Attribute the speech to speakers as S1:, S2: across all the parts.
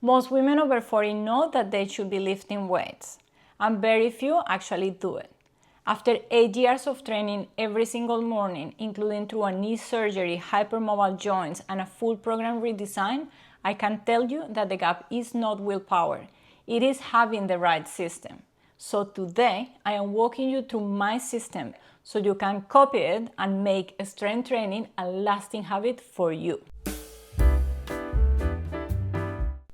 S1: Most women over 40 know that they should be lifting weights, and very few actually do it. After 8 years of training every single morning, including through a knee surgery, hypermobile joints, and a full program redesign, I can tell you that the gap is not willpower. It is having the right system. So today, I am walking you through my system so you can copy it and make strength training a lasting habit for you.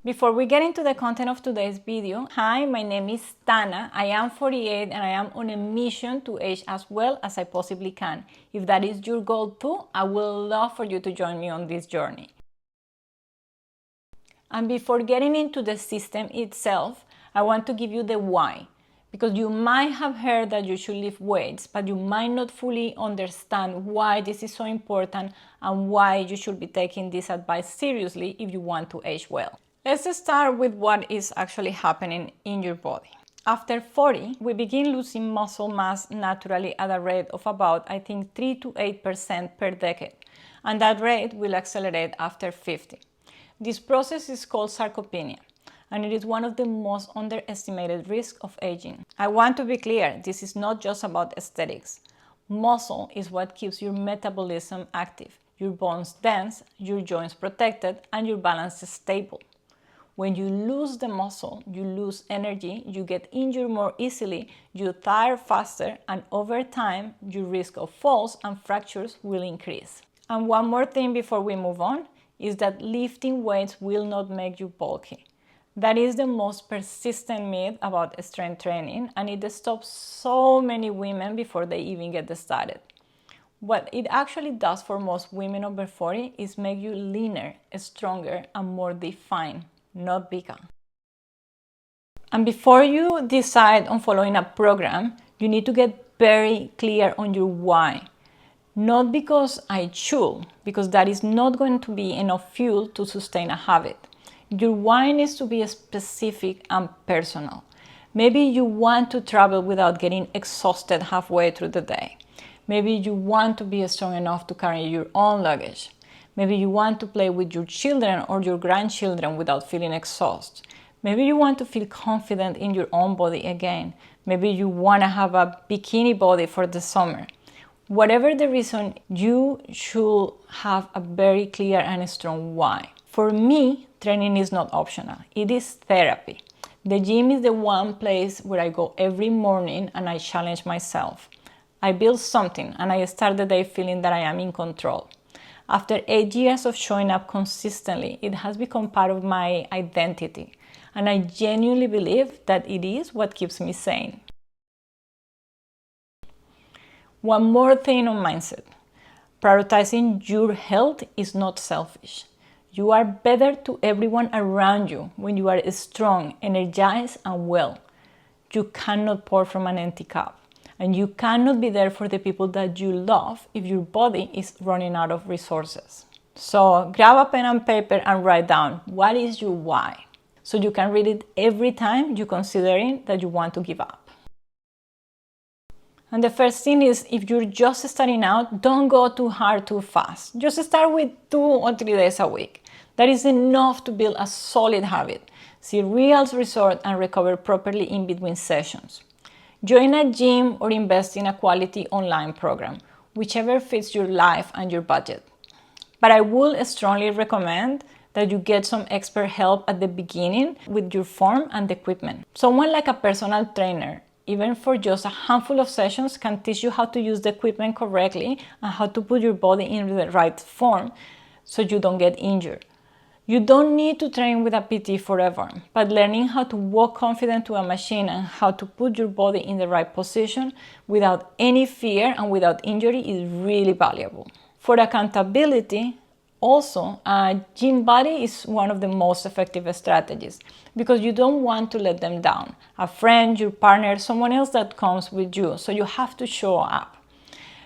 S1: Before we get into the content of today's video, hi, my name is Tana. I am 48 and I am on a mission to age as well as I possibly can. If that is your goal too, I would love for you to join me on this journey. And before getting into the system itself, I want to give you the why. Because you might have heard that you should lift weights, but you might not fully understand why this is so important and why you should be taking this advice seriously if you want to age well. Let's start with what is actually happening in your body. After 40, we begin losing muscle mass naturally at a rate of about, 3 to 8% per decade, and that rate will accelerate after 50. This process is called sarcopenia, and it is one of the most underestimated risks of aging. I want to be clear, this is not just about aesthetics. Muscle is what keeps your metabolism active, your bones dense, your joints protected, and your balance stable. When you lose the muscle, you lose energy, you get injured more easily, you tire faster, and over time, your risk of falls and fractures will increase. And one more thing before we move on is that lifting weights will not make you bulky. That is the most persistent myth about strength training, and it stops so many women before they even get started. What it actually does for most women over 40 is make you leaner, stronger, and more defined, not bigger. And before you decide on following a program, you need to get very clear on your why. Not because I should, because that is not going to be enough fuel to sustain a habit. Your why needs to be specific and personal. Maybe you want to travel without getting exhausted halfway through the day. Maybe you want to be strong enough to carry your own luggage. Maybe you want to play with your children or your grandchildren without feeling exhausted. Maybe you want to feel confident in your own body again. Maybe you want to have a bikini body for the summer. Whatever the reason, you should have a very clear and strong why. For me, training is not optional. It is therapy. The gym is the one place where I go every morning and I challenge myself. I build something and I start the day feeling that I am in control. After 8 years of showing up consistently, it has become part of my identity. And I genuinely believe that it is what keeps me sane. One more thing on mindset. Prioritizing your health is not selfish. You are better to everyone around you when you are strong, energized, and well. You cannot pour from an empty cup. And you cannot be there for the people that you love if your body is running out of resources. So grab a pen and paper and write down what is your why, so you can read it every time you're considering that you want to give up. And the first thing is, if you're just starting out, don't go too hard too fast. Just start with 2 or 3 days a week. That is enough to build a solid habit. See real results and recover properly in between sessions. Join a gym or invest in a quality online program, whichever fits your life and your budget. But I would strongly recommend that you get some expert help at the beginning with your form and equipment. Someone like a personal trainer, even for just a handful of sessions, can teach you how to use the equipment correctly and how to put your body in the right form so you don't get injured. You don't need to train with a PT forever, but learning how to walk confident to a machine and how to put your body in the right position without any fear and without injury is really valuable. For accountability, also, a gym buddy is one of the most effective strategies because you don't want to let them down. A friend, your partner, someone else that comes with you, so you have to show up.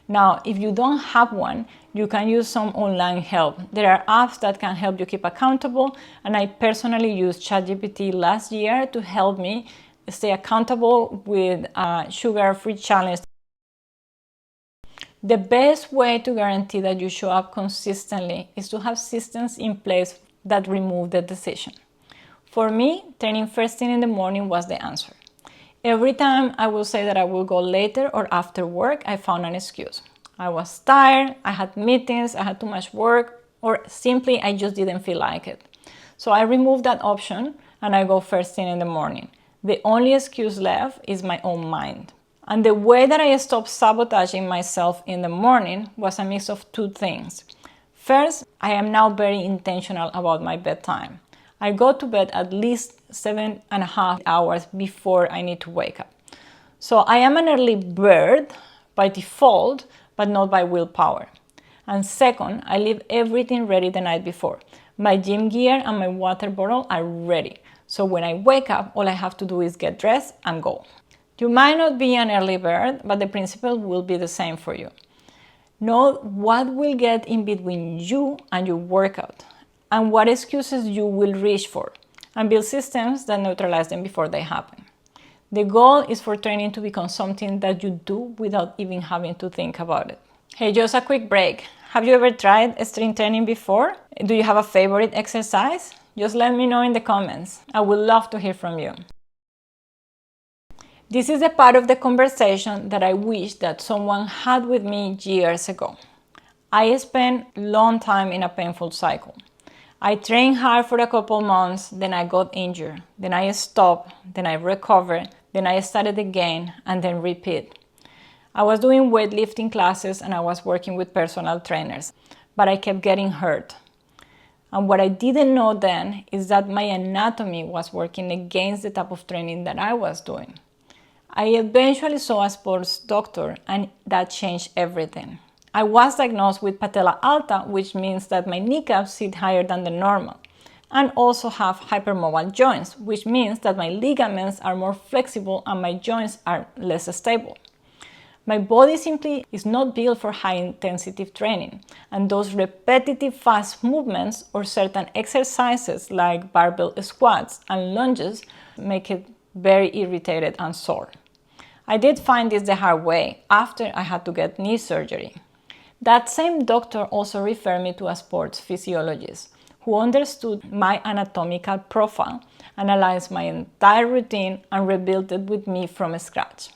S1: Now, if you don't have one, you can use some online help. There are apps that can help you keep accountable, and I personally used ChatGPT last year to help me stay accountable with a sugar-free challenge. The best way to guarantee that you show up consistently is to have systems in place that remove the decision. For me, training first thing in the morning was the answer. Every time I will say that I will go later or after work, I found an excuse. I was tired, I had meetings, I had too much work, or simply I just didn't feel like it. So I removed that option and I go first thing in the morning. The only excuse left is my own mind. And the way that I stopped sabotaging myself in the morning was a mix of two things. First, I am now very intentional about my bedtime. I go to bed at least 7.5 hours before I need to wake up. So I am an early bird by default, but not by willpower. And second, I leave everything ready the night before. My gym gear and my water bottle are ready. So when I wake up, all I have to do is get dressed and go. You might not be an early bird, but the principle will be the same for you. Know what will get in between you and your workout, and what excuses you will reach for, and build systems that neutralize them before they happen. The goal is for training to become something that you do without even having to think about it. Hey, just a quick break. Have you ever tried strength training before? Do you have a favorite exercise? Just let me know in the comments. I would love to hear from you. This is a part of the conversation that I wish that someone had with me years ago. I spent a long time in a painful cycle. I trained hard for a couple months, then I got injured, then I stopped, then I recovered, then I started again, and then repeat. I was doing weightlifting classes and I was working with personal trainers, but I kept getting hurt. And what I didn't know then is that my anatomy was working against the type of training that I was doing. I eventually saw a sports doctor and that changed everything. I was diagnosed with patella alta, which means that my kneecaps sit higher than the normal, and also have hypermobile joints, which means that my ligaments are more flexible and my joints are less stable. My body simply is not built for high-intensity training, and those repetitive fast movements or certain exercises like barbell squats and lunges make it very irritated and sore. I did find this the hard way after I had to get knee surgery. That same doctor also referred me to a sports physiologist who understood my anatomical profile, analyzed my entire routine, and rebuilt it with me from scratch.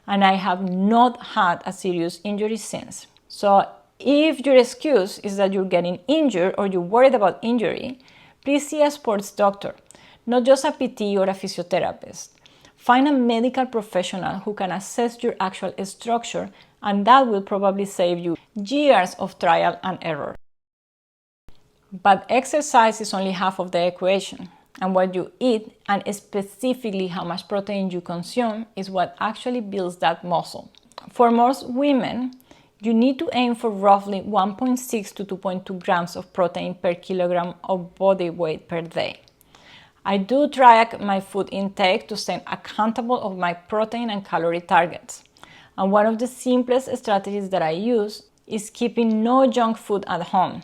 S1: And I have not had a serious injury since. So if your excuse is that you're getting injured or you're worried about injury, please see a sports doctor, not just a PT or a physiotherapist. Find a medical professional who can assess your actual structure, and that will probably save you years of trial and error. But exercise is only half of the equation. And what you eat, and specifically how much protein you consume, is what actually builds that muscle. For most women, you need to aim for roughly 1.6 to 2.2 grams of protein per kilogram of body weight per day. I do track my food intake to stay accountable of my protein and calorie targets. And one of the simplest strategies that I use is keeping no junk food at home.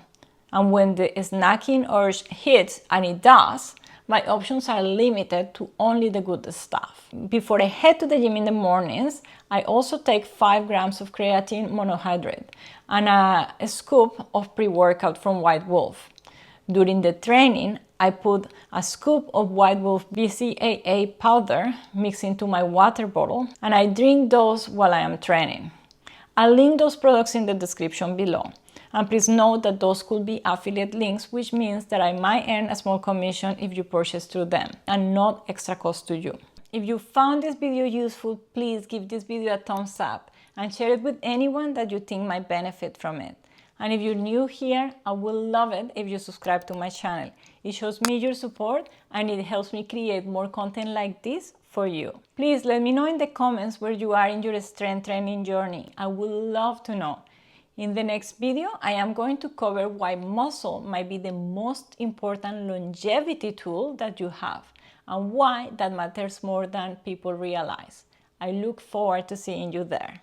S1: And when the snacking urge hits, and it does, my options are limited to only the good stuff. Before I head to the gym in the mornings, I also take 5 grams of creatine monohydrate and a scoop of pre-workout from White Wolf. During the training, I put a scoop of White Wolf BCAA powder mixed into my water bottle, and I drink those while I am training. I'll link those products in the description below. And please note that those could be affiliate links, which means that I might earn a small commission if you purchase through them, and not extra cost to you. If you found this video useful, please give this video a thumbs up and share it with anyone that you think might benefit from it. And if you're new here, I would love it if you subscribe to my channel. It shows me your support and it helps me create more content like this for you. Please let me know in the comments where you are in your strength training journey. I would love to know. In the next video, I am going to cover why muscle might be the most important longevity tool that you have and why that matters more than people realize. I look forward to seeing you there.